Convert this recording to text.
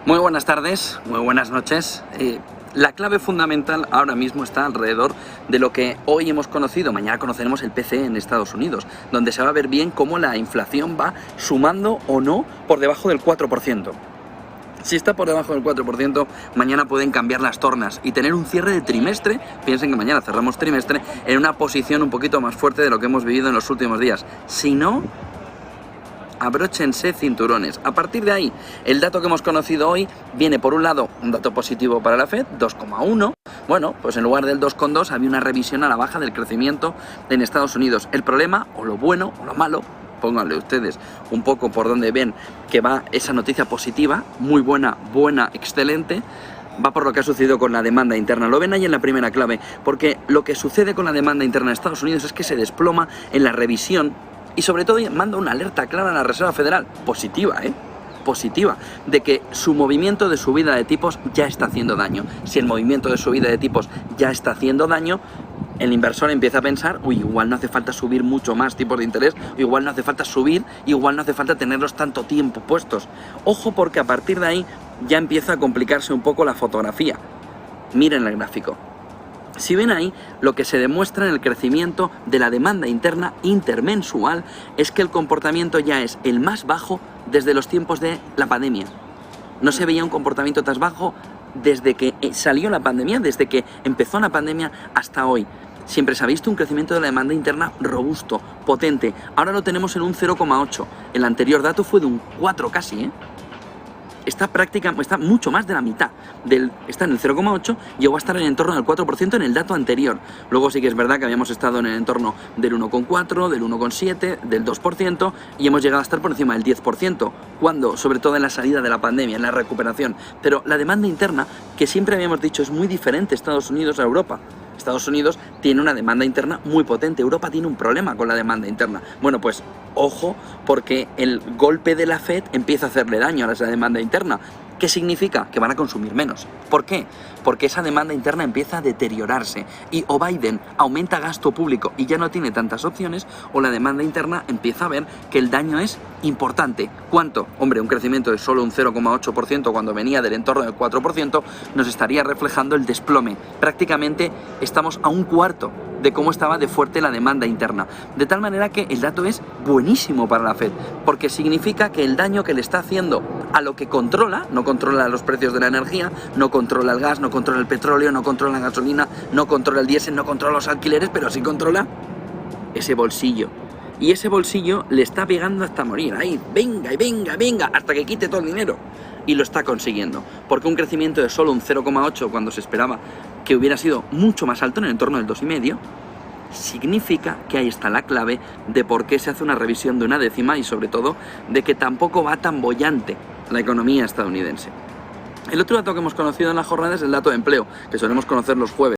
Muy buenas tardes, muy buenas noches. La clave fundamental ahora mismo está alrededor de lo que hoy hemos conocido. Mañana conoceremos el PCE en Estados Unidos, donde se va a ver bien cómo la inflación va sumando o no por debajo del 4%. Si está por debajo del 4%, mañana pueden cambiar las tornas y tener un cierre de trimestre, piensen que mañana cerramos trimestre, en una posición un poquito más fuerte de lo que hemos vivido en los últimos días. Si no, abróchense cinturones. A partir de ahí, el dato que hemos conocido hoy viene, por un lado, un dato positivo para la Fed, 2,1. Bueno, pues en lugar del 2,2 había una revisión a la baja del crecimiento en Estados Unidos. El problema, o lo bueno, o lo malo, pónganle ustedes un poco por donde ven que va esa noticia positiva, muy buena, excelente, va por lo que ha sucedido con la demanda interna. Lo ven ahí en la primera clave, porque lo que sucede con la demanda interna de Estados Unidos es que se desploma en la revisión y sobre todo manda una alerta clara a la Reserva Federal, positiva, positiva, de que su movimiento de subida de tipos ya está haciendo daño. Si el movimiento de subida de tipos ya está haciendo daño, el inversor empieza a pensar, uy, igual no hace falta subir mucho más tipos de interés, igual no hace falta subir, igual no hace falta tenerlos tanto tiempo puestos. Ojo, porque a partir de ahí ya empieza a complicarse un poco la fotografía. Miren el gráfico. Si ven ahí, lo que se demuestra en el crecimiento de la demanda interna intermensual es que el comportamiento ya es el más bajo desde los tiempos de la pandemia. No se veía un comportamiento tan bajo desde que salió la pandemia, desde que empezó la pandemia hasta hoy. Siempre se ha visto un crecimiento de la demanda interna robusto, potente. Ahora lo tenemos en un 0,8. El anterior dato fue de un 4 casi, Está mucho más de la mitad. Está en el 0,8, llegó a estar en el entorno del 4% en el dato anterior. Luego sí que es verdad que habíamos estado en el entorno del 1,4, del 1,7, del 2% y hemos llegado a estar por encima del 10%, cuando, sobre todo en la salida de la pandemia, en la recuperación. Pero la demanda interna, que siempre habíamos dicho es muy diferente Estados Unidos a Europa. Estados Unidos tiene una demanda interna muy potente, Europa tiene un problema con la demanda interna. Bueno, pues ojo, porque el golpe de la Fed empieza a hacerle daño a esa demanda interna. ¿Qué significa? Que van a consumir menos. ¿Por qué? Porque esa demanda interna empieza a deteriorarse y o Biden aumenta gasto público y ya no tiene tantas opciones, o la demanda interna empieza a ver que el daño es importante. ¿Cuánto? Hombre, un crecimiento de solo un 0,8% cuando venía del entorno del 4% nos estaría reflejando el desplome. Prácticamente estamos a un cuarto de cómo estaba de fuerte la demanda interna. De tal manera que el dato es buenísimo para la Fed, porque significa que el daño que le está haciendo a lo que controla, no controla los precios de la energía, no controla el gas, no controla el petróleo, no controla la gasolina, no controla el diésel, no controla los alquileres, pero sí controla ese bolsillo. Y ese bolsillo le está pegando hasta morir. Ahí, venga, y venga, venga, hasta que quite todo el dinero. Y lo está consiguiendo. Porque un crecimiento de solo un 0,8 cuando se esperaba que hubiera sido mucho más alto, en el entorno del 2,5, significa que ahí está la clave de por qué se hace una revisión de una décima y sobre todo de que tampoco va tan boyante la economía estadounidense. El otro dato que hemos conocido en la jornada es el dato de empleo, que solemos conocer los jueves.